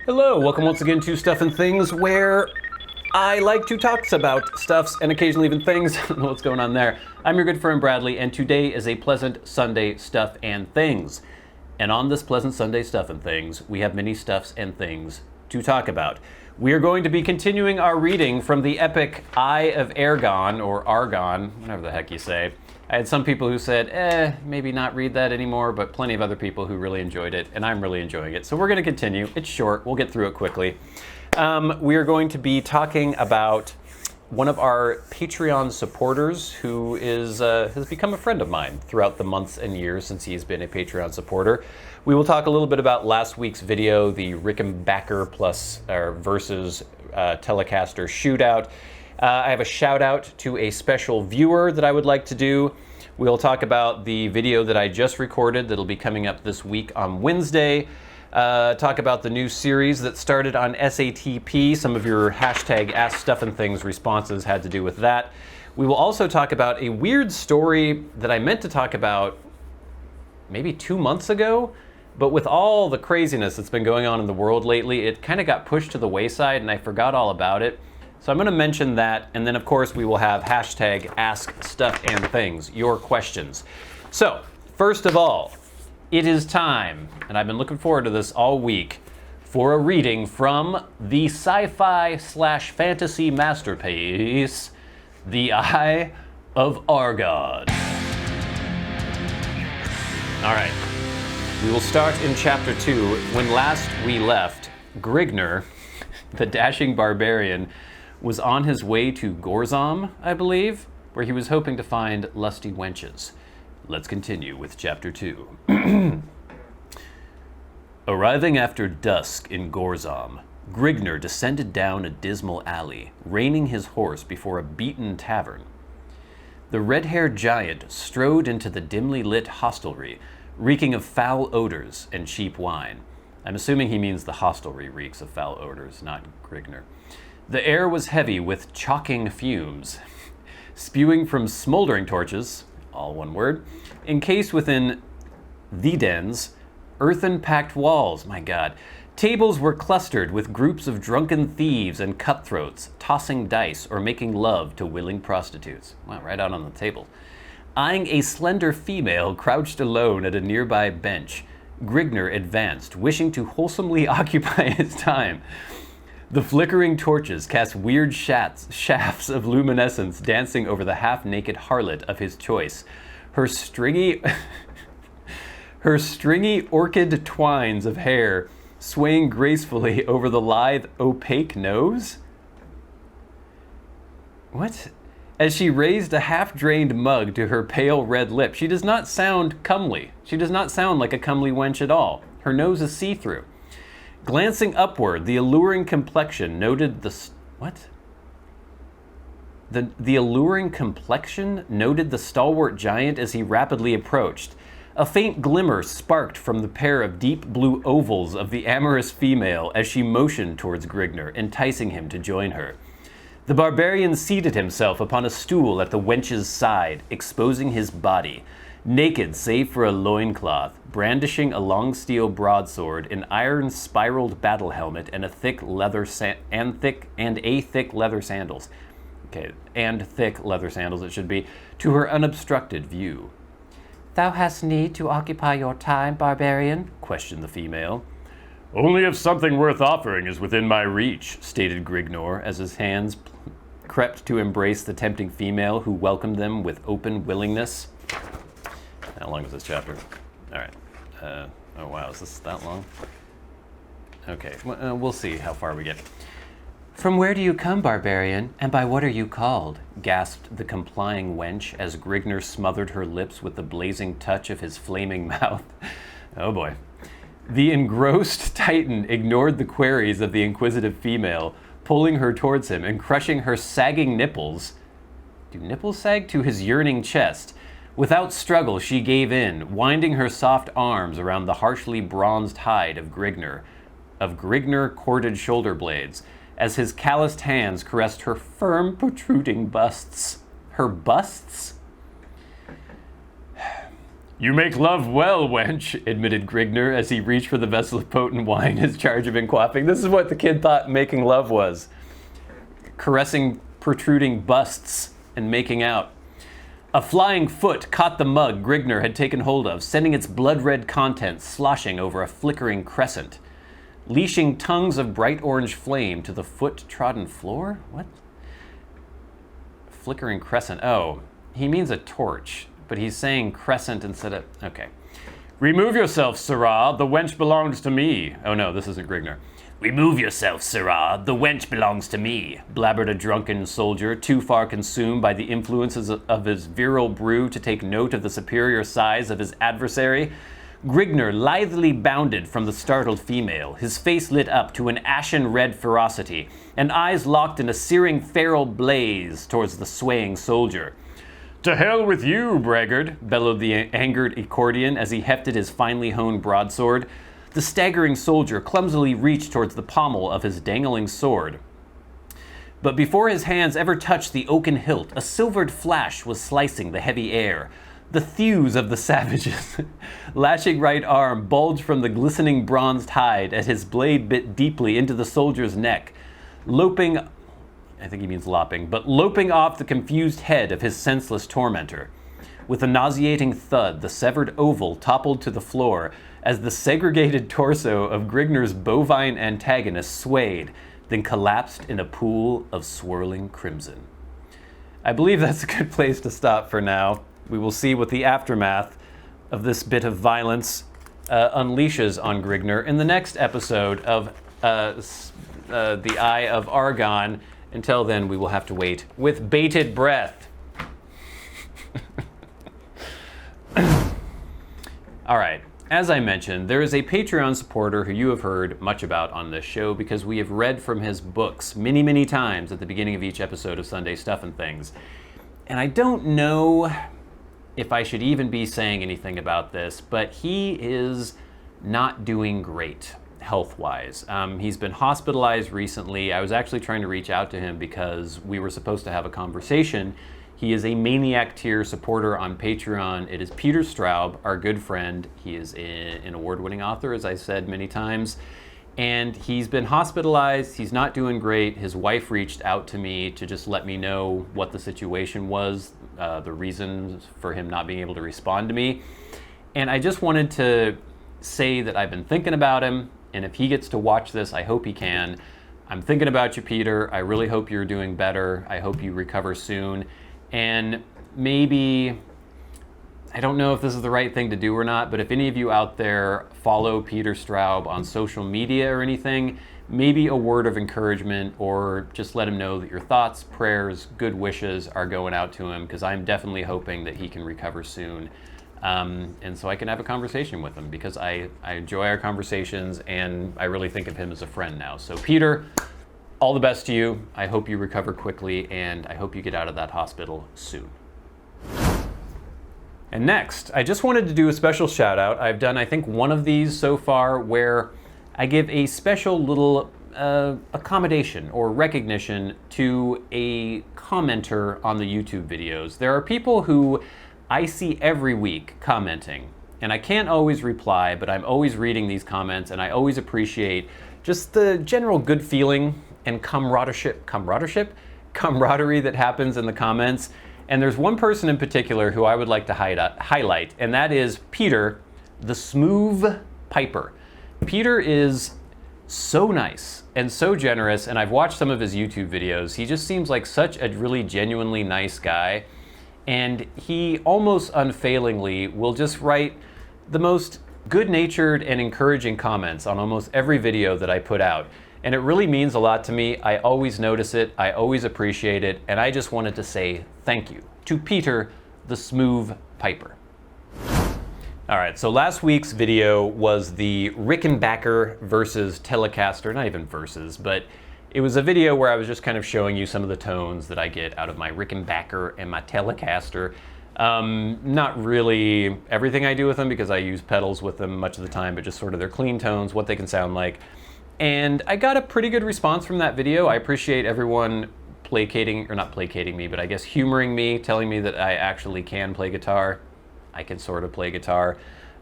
Hello, welcome once again to Stuff and Things, where I like to talk about stuffs and occasionally even things. I don't know what's going on there. I'm your good friend Bradley, and today is a pleasant Sunday Stuff and Things. And on this pleasant Sunday Stuff and Things, we have many stuffs and things to talk about. We are going to be continuing our reading from the epic Eye of Argon, or Argon, whatever the heck you say. I had some people who said, maybe not read that anymore, but plenty of other people who really enjoyed it, and I'm really enjoying it. So we're going to continue. It's short. We'll get through it quickly. We are going to be talking about one of our Patreon supporters who has become a friend of mine throughout the months and years since he's been a Patreon supporter. We will talk a little bit about last week's video, the Rickenbacker versus Telecaster shootout. I have a shout out to a special viewer that I would like to do. We'll talk about the video that I just recorded that'll be coming up this week on Wednesday. Talk about the new series that started on SaTP. Some of your hashtag askstuffandthings responses had to do with that. We will also talk about a weird story that I meant to talk about maybe 2 months ago, but with all the craziness that's been going on in the world lately, it kind of got pushed to the wayside and I forgot all about it. So I'm going to mention that, and then of course we will have hashtag askstuffandthings, your questions. So, first of all, it is time, and I've been looking forward to this all week, for a reading from the sci-fi/fantasy masterpiece, The Eye of Argon. All right, we will start in Chapter 2. When last we left, Grigner, the dashing barbarian, was on his way to Gorzom, I believe, where he was hoping to find lusty wenches. Let's continue with Chapter 2. Arriving after dusk in Gorzom, Grigner descended down a dismal alley, reining his horse before a beaten tavern. The red-haired giant strode into the dimly lit hostelry, reeking of foul odors and cheap wine. I'm assuming he means the hostelry reeks of foul odors, not Grigner. The air was heavy with chalking fumes, spewing from smoldering torches, all one word, encased within the dens, earthen-packed walls, my God. Tables were clustered with groups of drunken thieves and cutthroats, tossing dice or making love to willing prostitutes. Wow, right out on the table. Eyeing a slender female crouched alone at a nearby bench, Grigner advanced, wishing to wholesomely occupy his time. The flickering torches cast weird shafts of luminescence dancing over the half-naked harlot of his choice. Her stringy orchid twines of hair swaying gracefully over the lithe, opaque nose? What? As she raised a half-drained mug to her pale red lip, she does not sound comely. She does not sound like a comely wench at all. Her nose is see-through. Glancing upward, the alluring complexion noted The alluring complexion noted the stalwart giant as he rapidly approached. A faint glimmer sparked from the pair of deep blue ovals of the amorous female as she motioned towards Grigner, enticing him to join her. The barbarian seated himself upon a stool at the wench's side, exposing his body, naked save for a loincloth, brandishing a long steel broadsword, an iron spiraled battle helmet, and thick leather sandals. Okay, and thick leather sandals it should be, to her unobstructed view. "Thou hast need to occupy your time, barbarian?" questioned the female. "Only if something worth offering is within my reach," stated Grigner, as his hands crept to embrace the tempting female who welcomed them with open willingness. How long is this chapter? All right. Oh, wow. Is this that long? Okay. We'll see how far we get. "From where do you come, barbarian, and by what are you called?" gasped the complying wench as Grigner smothered her lips with the blazing touch of his flaming mouth. Oh, boy. The engrossed Titan ignored the queries of the inquisitive female, pulling her towards him and crushing her sagging nipples. Do nipples sag? To his yearning chest. Without struggle, she gave in, winding her soft arms around the harshly bronzed hide of Grigner corded shoulder blades, as his calloused hands caressed her firm, protruding busts. Her busts? You make love well, wench, admitted Grigner as he reached for the vessel of potent wine his charge had been quaffing. This is what the kid thought making love was. Caressing protruding busts and making out. A flying foot caught the mug Grigner had taken hold of, sending its blood-red contents sloshing over a flickering crescent, leashing tongues of bright orange flame to the foot-trodden floor? What? Flickering crescent. Oh, he means a torch, but he's saying crescent instead of... Okay. Remove yourself, sirrah. The wench belongs to me. Oh no, this isn't Grigner. Remove yourself, sirrah. The wench belongs to me, blabbered a drunken soldier, too far consumed by the influences of his virile brew to take note of the superior size of his adversary. Grigner lithely bounded from the startled female, his face lit up to an ashen red ferocity, and eyes locked in a searing feral blaze towards the swaying soldier. To hell with you, braggart, bellowed the angered Accordion as he hefted his finely honed broadsword. The staggering soldier clumsily reached towards the pommel of his dangling sword. But before his hands ever touched the oaken hilt, a silvered flash was slicing the heavy air. The thews of the savage's lashing right arm bulged from the glistening bronzed hide as his blade bit deeply into the soldier's neck, loping off the confused head of his senseless tormentor. With a nauseating thud, the severed oval toppled to the floor as the segregated torso of Grigner's bovine antagonist swayed, then collapsed in a pool of swirling crimson. I believe that's a good place to stop for now. We will see what the aftermath of this bit of violence unleashes on Grigner in the next episode of The Eye of Argon. Until then, we will have to wait with bated breath. All right. As I mentioned, there is a Patreon supporter who you have heard much about on this show because we have read from his books many, many times at the beginning of each episode of Sunday Stuff and Things. And I don't know if I should even be saying anything about this, but he is not doing great health-wise. He's been hospitalized recently. I was actually trying to reach out to him because we were supposed to have a conversation. He is a Maniac tier supporter on Patreon. It is Peter Straub, our good friend. He is an award-winning author, as I said many times. And he's been hospitalized. He's not doing great. His wife reached out to me to just let me know what the situation was, the reasons for him not being able to respond to me. And I just wanted to say that I've been thinking about him. And if he gets to watch this, I hope he can. I'm thinking about you, Peter. I really hope you're doing better. I hope you recover soon. And maybe, I don't know if this is the right thing to do or not, but if any of you out there follow Peter Straub on social media or anything, maybe a word of encouragement or just let him know that your thoughts, prayers, good wishes are going out to him, because I'm definitely hoping that he can recover soon. And so I can have a conversation with him, because I enjoy our conversations and I really think of him as a friend now. So Peter, all the best to you. I hope you recover quickly, and I hope you get out of that hospital soon. And next, I just wanted to do a special shout out. I've done, I think, one of these so far where I give a special little accommodation or recognition to a commenter on the YouTube videos. There are people who I see every week commenting, and I can't always reply, but I'm always reading these comments, and I always appreciate just the general good feeling and camaraderie that happens in the comments. And there's one person in particular who I would like to highlight, and that is Peter, the Smooth Piper. Peter is so nice and so generous, and I've watched some of his YouTube videos. He just seems like such a really genuinely nice guy, and he almost unfailingly will just write the most good-natured and encouraging comments on almost every video that I put out. And it really means a lot to me. I always notice it, I always appreciate it, and I just wanted to say thank you to Peter, the Smooth Piper. All right, so last week's video was the Rickenbacker versus Telecaster, not even versus, but it was a video where I was just kind of showing you some of the tones that I get out of my Rickenbacker and my Telecaster. Not really everything I do with them, because I use pedals with them much of the time, but just sort of their clean tones, what they can sound like. And I got a pretty good response from that video. I appreciate everyone not placating me, but I guess humoring me, telling me that I actually can play guitar. I can sort of play guitar.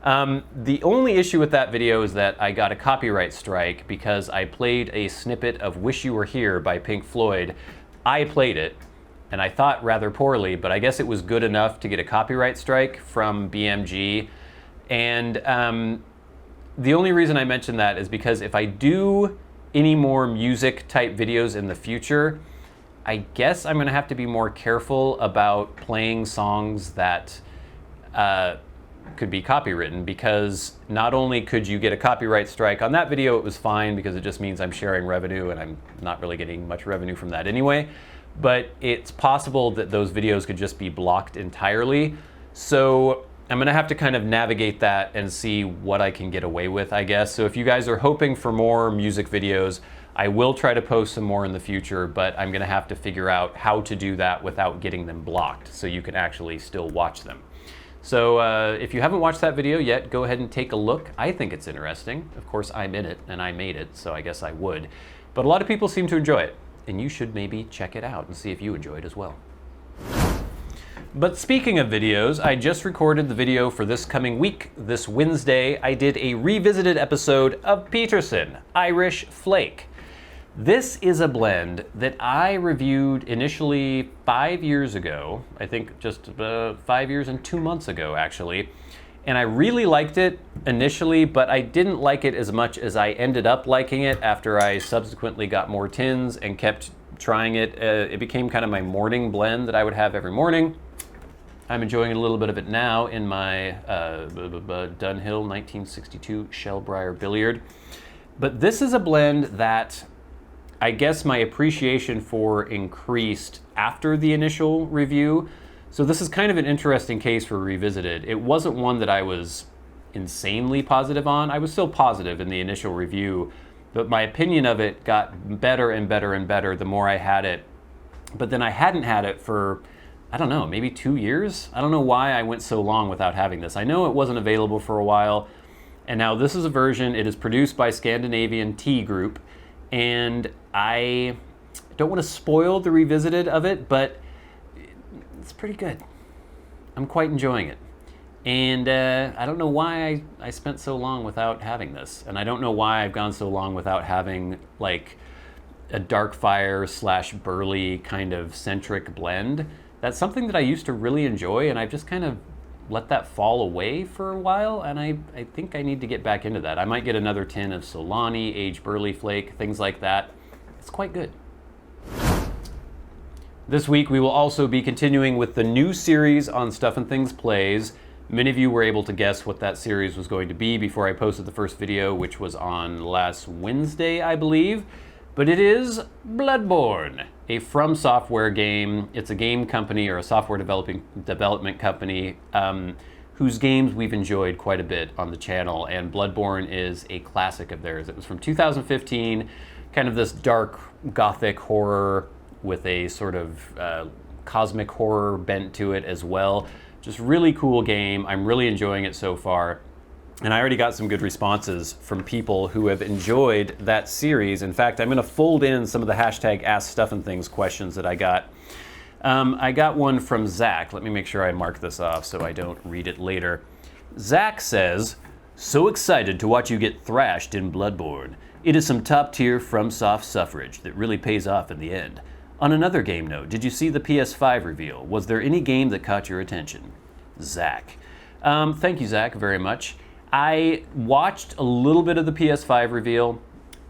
The only issue with that video is that I got a copyright strike because I played a snippet of Wish You Were Here by Pink Floyd. I played it, and I thought rather poorly, but I guess it was good enough to get a copyright strike from BMG. And the only reason I mention that is because if I do any more music type videos in the future, I guess I'm gonna have to be more careful about playing songs that could be copywritten, because not only could you get a copyright strike on that video, it was fine because it just means I'm sharing revenue and I'm not really getting much revenue from that anyway, but it's possible that those videos could just be blocked entirely. So I'm gonna have to kind of navigate that and see what I can get away with, I guess. So if you guys are hoping for more music videos, I will try to post some more in the future, but I'm gonna have to figure out how to do that without getting them blocked so you can actually still watch them. So if you haven't watched that video yet, go ahead and take a look. I think it's interesting. Of course, I'm in it and I made it, so I guess I would. But a lot of people seem to enjoy it, and you should maybe check it out and see if you enjoy it as well. But speaking of videos, I just recorded the video for this coming week. This Wednesday, I did a revisited episode of Peterson Irish Flake. This is a blend that I reviewed initially 5 years ago. I think just 5 years and 2 months ago, actually. And I really liked it initially, but I didn't like it as much as I ended up liking it after I subsequently got more tins and kept trying it. It became kind of my morning blend that I would have every morning. I'm enjoying a little bit of it now in my Dunhill 1962 Shellbriar Billiard. But this is a blend that I guess my appreciation for increased after the initial review. So this is kind of an interesting case for Revisited. It wasn't one that I was insanely positive on. I was still positive in the initial review, but my opinion of it got better and better and better the more I had it. But then I hadn't had it for, I don't know, maybe 2 years? I don't know why I went so long without having this. I know it wasn't available for a while, and now this is a version. It is produced by Scandinavian Tea Group, and I don't want to spoil the Revisited of it, but it's pretty good. I'm quite enjoying it. And I don't know why I spent so long without having this, and I don't know why I've gone so long without having like a Darkfire / Burley kind of centric blend. That's something that I used to really enjoy, and I've just kind of let that fall away for a while, and I think I need to get back into that. I might get another tin of Solani, aged Burley Flake, things like that. It's quite good. This week we will also be continuing with the new series on Stuff and Things Plays. Many of you were able to guess what that series was going to be before I posted the first video, which was on last Wednesday, I believe. But it is Bloodborne, a From Software game. It's a game company or a software development company whose games we've enjoyed quite a bit on the channel, and Bloodborne is a classic of theirs. It was from 2015, kind of this dark gothic horror with a sort of cosmic horror bent to it as well. Just really cool game. I'm really enjoying it so far. And I already got some good responses from people who have enjoyed that series. In fact, I'm going to fold in some of the hashtag askstuffandthings questions that I got. I got one from Zach. Let me make sure I mark this off so I don't read it later. Zach says, "So excited to watch you get thrashed in Bloodborne. It is some top-tier FromSoft suffrage that really pays off in the end. On another game note, did you see the PS5 reveal? Was there any game that caught your attention?" Zach. Thank you, Zach, very much. I watched a little bit of the PS5 reveal.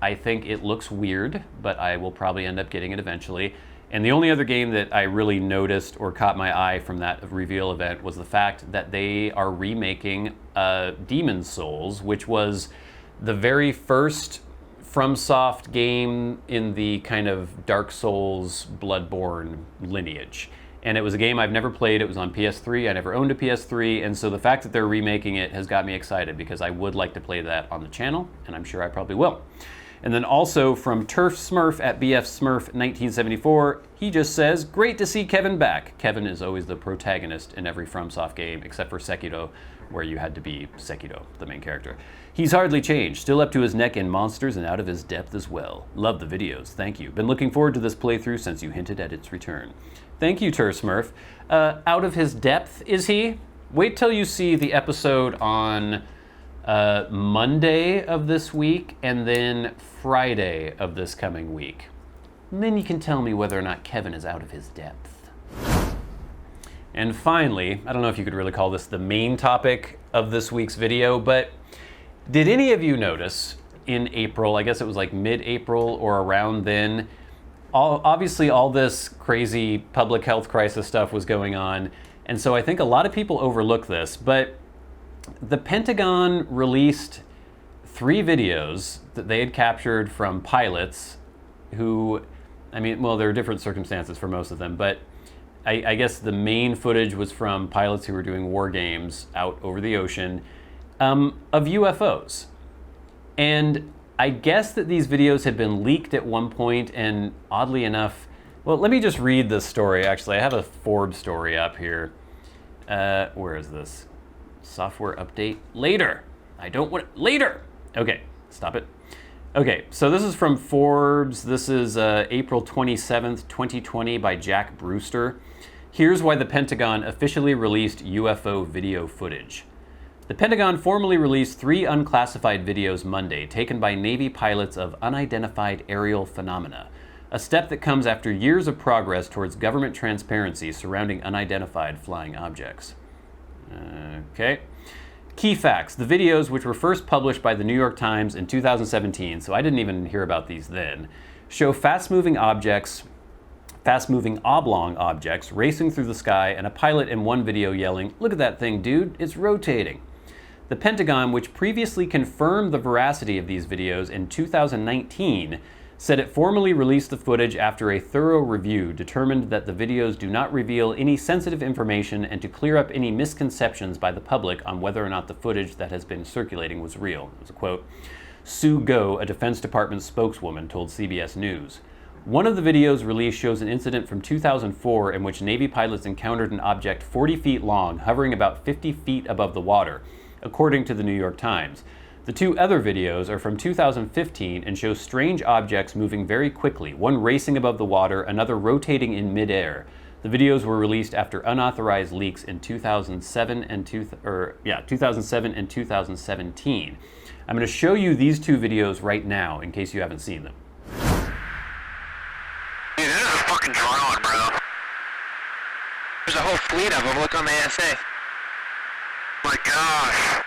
I think it looks weird, but I will probably end up getting it eventually. And the only other game that I really noticed or caught my eye from that reveal event was the fact that they are remaking Demon's Souls, which was the very first FromSoft game in the kind of Dark Souls Bloodborne lineage. And it was a game I've never played. It was on PS3. I never owned a PS3. And so the fact that they're remaking it has got me excited because I would like to play that on the channel, and I'm sure I probably will. And then also from Turf Smurf at BF Smurf 1974, he just says, "Great to see Kevin back." Kevin is always the protagonist in every FromSoft game, except for Sekiro, where you had to be Sekiro, the main character. "He's hardly changed, still up to his neck in monsters and out of his depth as well. Love the videos, thank you. Been looking forward to this playthrough since you hinted at its return." Thank you, Turf Smurf. Out of his depth, is he? Wait till you see the episode on Monday of this week and then Friday of this coming week. And then you can tell me whether or not Kevin is out of his depth. And finally, I don't know if you could really call this the main topic of this week's video, but did any of you notice in April, I guess it was like mid-April or around then, obviously all this crazy public health crisis stuff was going on, and so I think a lot of people overlook this, but the Pentagon released 3 videos that they had captured from pilots who, I mean, well, there are different circumstances for most of them, but I guess the main footage was from pilots who were doing war games out over the ocean of UFOs. And I guess that these videos had been leaked at one point, and oddly enough, well, let me just read this story, actually. I have a Forbes story up here. Where is this? Software update later. I don't want it later. Okay, stop it. Okay, so this is from Forbes. This is April 27th, 2020 by Jack Brewster. Here's why the Pentagon officially released UFO video footage. The Pentagon formally released 3 unclassified videos Monday, taken by Navy pilots of unidentified aerial phenomena, a step that comes after years of progress towards government transparency surrounding unidentified flying objects. Okay. Key facts. The videos, which were first published by the New York Times in 2017, so I didn't even hear about these then, show fast-moving oblong objects racing through the sky and a pilot in one video yelling, "Look at that thing, dude, it's rotating." The Pentagon, which previously confirmed the veracity of these videos in 2019, said it formally released the footage after a thorough review determined that the videos do not reveal any sensitive information and to clear up any misconceptions by the public on whether or not the footage that has been circulating was real. It was a quote. Sue Go, a Defense Department spokeswoman, told CBS News. One of the videos released shows an incident from 2004 in which Navy pilots encountered an object 40 feet long, hovering about 50 feet above the water, according to the New York Times. The 2 other videos are from 2015 and show strange objects moving very quickly, one racing above the water, another rotating in midair. The videos were released after unauthorized leaks in 2007 and 2017. I'm going to show you these 2 videos right now in case you haven't seen them. Dude, this is a fucking drone, bro. There's a whole fleet of them. Look on the ASA. My gosh.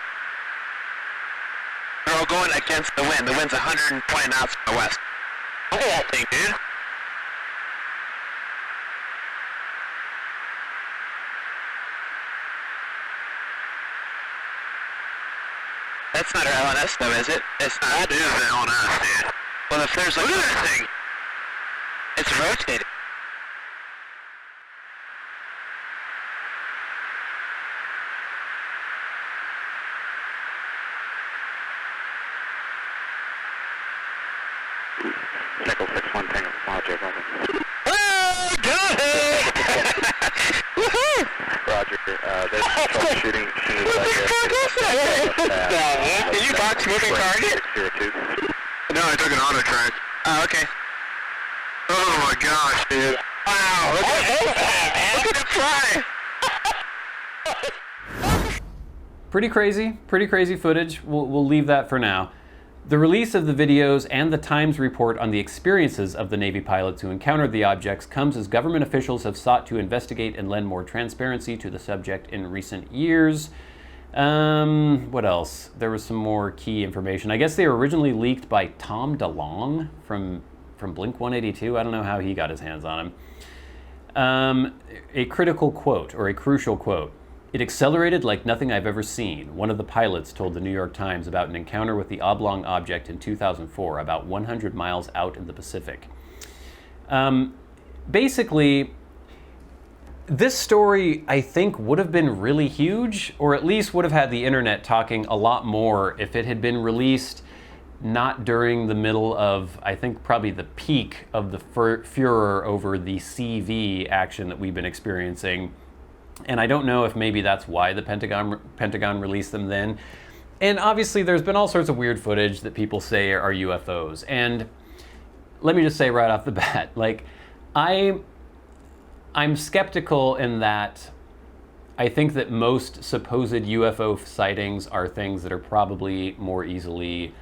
They're all going against the wind. The wind's 120 knots from the west. Look at that thing, dude. That's not our LNS though, is it? It's not. That is the LNS, dude. Well, if there's like... Look at that thing. It's rotating. Nickel 6-1 Tango Roger, over. Oh, got it! Woohoo! Roger, there's troubleshooting. What the fuck is that? Did you box moving target? No, I took an auto track. Oh, okay. Oh my gosh, dude. Wow, look at that, man. Look at it fly. Pretty crazy footage. We'll leave that for now. The release of the videos and the Times report on the experiences of the Navy pilots who encountered the objects comes as government officials have sought to investigate and lend more transparency to the subject in recent years. What else? There was some more key information. I guess they were originally leaked by Tom DeLonge from Blink-182. I don't know how he got his hands on them. A critical quote, or a crucial quote. It accelerated like nothing I've ever seen, one of the pilots told the New York Times about an encounter with the oblong object in 2004, about 100 miles out in the Pacific. Basically, this story, I think, would have been really huge, or at least would have had the internet talking a lot more if it had been released not during the middle of, I think, probably the peak of the furor over the CV action that we've been experiencing. And I don't know if maybe that's why the Pentagon released them then. And obviously there's been all sorts of weird footage that people say are UFOs. And let me just say right off the bat, like, I'm skeptical in that I think that most supposed UFO sightings are things that are probably more easily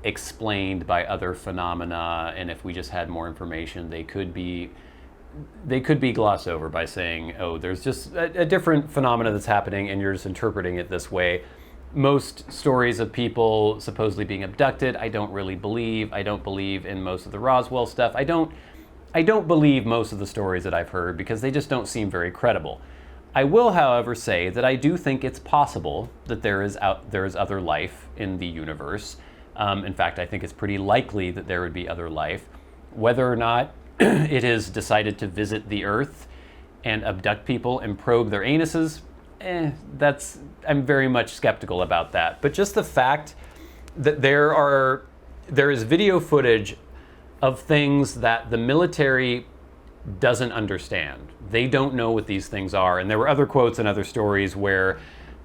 explained by other phenomena, and if we just had more information, they could be glossed over by saying, oh, there's just a different phenomena that's happening and you're just interpreting it this way. Most stories of people supposedly being abducted, I don't really believe. I don't believe in most of the Roswell stuff. I don't believe most of the stories that I've heard because they just don't seem very credible. I will, however, say that I do think it's possible that there is other life in the universe. In fact, I think it's pretty likely that there would be other life. Whether or not it has decided to visit the Earth and abduct people and probe their anuses, I'm very much skeptical about that. But just the fact that there is video footage of things that the military doesn't understand. They don't know what these things are. And there were other quotes and other stories where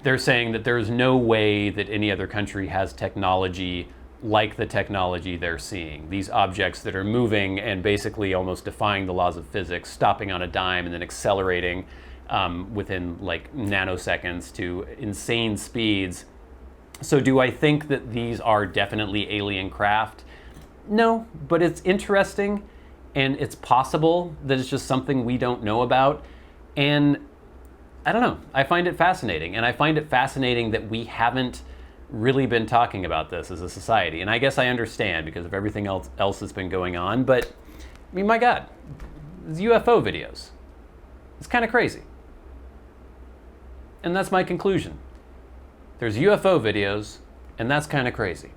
they're saying that there's no way that any other country has technology like the technology they're seeing. These objects that are moving and basically almost defying the laws of physics, stopping on a dime and then accelerating within like nanoseconds to insane speeds. So do I think that these are definitely alien craft? No, but it's interesting and it's possible that it's just something we don't know about. And I don't know, I find it fascinating. And I find it fascinating that we haven't really been talking about this as a society. And I guess I understand because of everything else that's been going on. But I mean, my God, these UFO videos, it's kind of crazy. And that's my conclusion. There's UFO videos, and that's kind of crazy.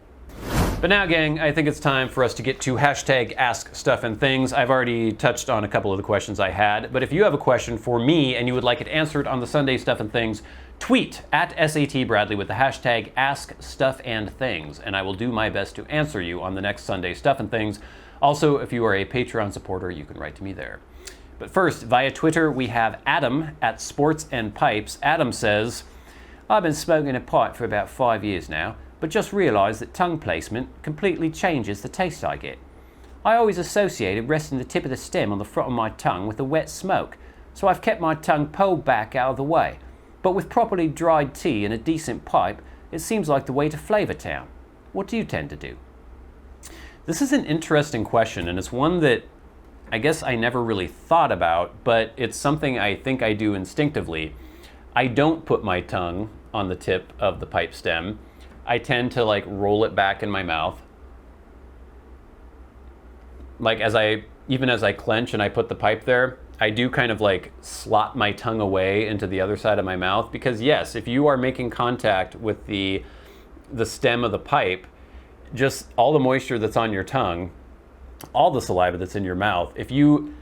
But now, gang, I think it's time for us to get to hashtag askstuffandthings. I've already touched on a couple of the questions I had, but if you have a question for me and you would like it answered on the Sunday Stuff and Things, tweet at SAT Bradley with the hashtag askstuffandthings, and I will do my best to answer you on the next Sunday Stuff and Things. Also, if you are a Patreon supporter, you can write to me there. But first, via Twitter, we have Adam at Sports and Pipes. Adam says, I've been smoking a pipe for about 5 years now, but just realised that tongue placement completely changes the taste I get. I always associated resting the tip of the stem on the front of my tongue with a wet smoke, so I've kept my tongue pulled back out of the way. But with properly dried tea and a decent pipe, it seems like the way to Flavour Town. What do you tend to do? This is an interesting question, and it's one that I guess I never really thought about, but it's something I think I do instinctively. I don't put my tongue on the tip of the pipe stem. I tend to like roll it back in my mouth. Like even as I clench and I put the pipe there, I do kind of like slot my tongue away into the other side of my mouth because yes, if you are making contact with the stem of the pipe, just all the moisture that's on your tongue, all the saliva that's in your mouth, if you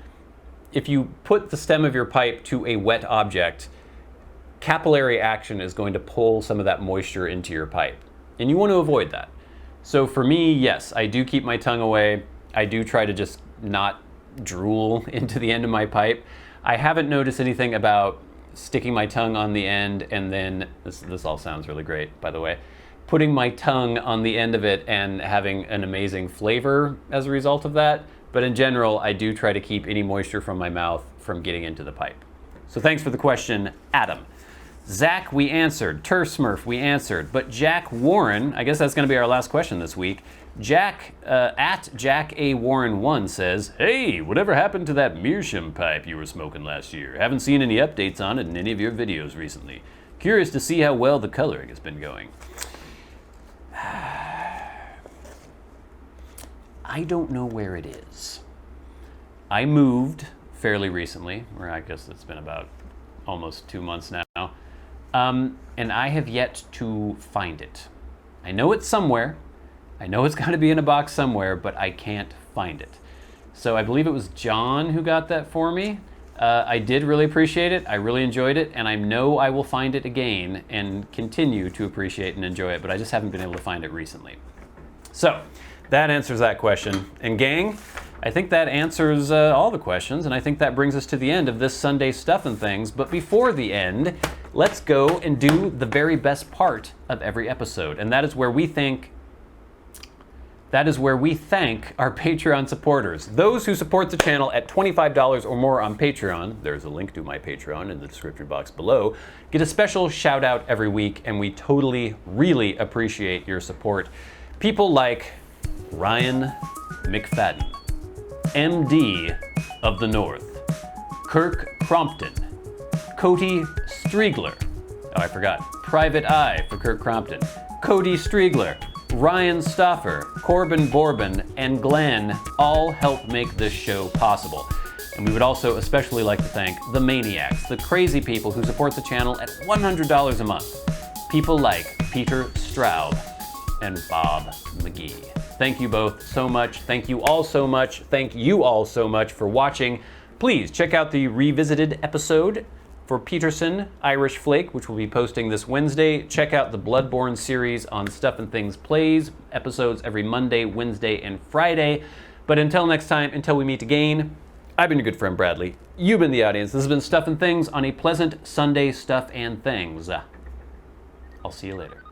put the stem of your pipe to a wet object, capillary action is going to pull some of that moisture into your pipe. And you want to avoid that. So for me, yes, I do keep my tongue away. I do try to just not drool into the end of my pipe. I haven't noticed anything about sticking my tongue on the end and then, this all sounds really great, by the way, putting my tongue on the end of it and having an amazing flavor as a result of that. But in general, I do try to keep any moisture from my mouth from getting into the pipe. So thanks for the question, Adam. Zach, we answered. Turf Smurf, we answered. But Jack Warren, I guess that's going to be our last question this week. Jack, at Jack A. Warren 1 says, hey, whatever happened to that meerschaum pipe you were smoking last year? Haven't seen any updates on it in any of your videos recently. Curious to see how well the coloring has been going. I don't know where it is. I moved fairly recently, or I guess it's been about almost 2 months now. And I have yet to find it. I know it's somewhere. I know it's got to be in a box somewhere, but I can't find it. So I believe it was John who got that for me. I did really appreciate it. I really enjoyed it, and I know I will find it again and continue to appreciate and enjoy it, but I just haven't been able to find it recently. So that answers that question. And gang, I think that answers all the questions, and I think that brings us to the end of this Sunday Stuff and Things. But before the end, let's go and do the very best part of every episode, and that is where we think That is where we thank our Patreon supporters. Those who support the channel at $25 or more on Patreon, there's a link to my Patreon in the description box below, get a special shout out every week, and we totally, really appreciate your support. People like Ryan McFadin, MDoftheNorth, Kirk Crompton, Cody Striegler, oh I forgot, Private Eye for Kirk Crompton, Cody Striegler, Ryan Stauffer, corbynborbyn, and Glenn all help make this show possible. And we would also especially like to thank the Maniacs, the crazy people who support the channel at $100 a month. People like Peter Straub and Bob Magee. Thank you both so much. Thank you all so much. Thank you all so much for watching. Please check out the revisited episode for Peterson Irish Flake, which we'll be posting this Wednesday. Check out the Bloodborne series on Stuff and Things Plays, episodes every Monday, Wednesday, and Friday. But until next time, until we meet again, I've been your good friend Bradley. You've been the audience. This has been Stuff and Things on a pleasant Sunday, Stuff and Things. I'll see you later.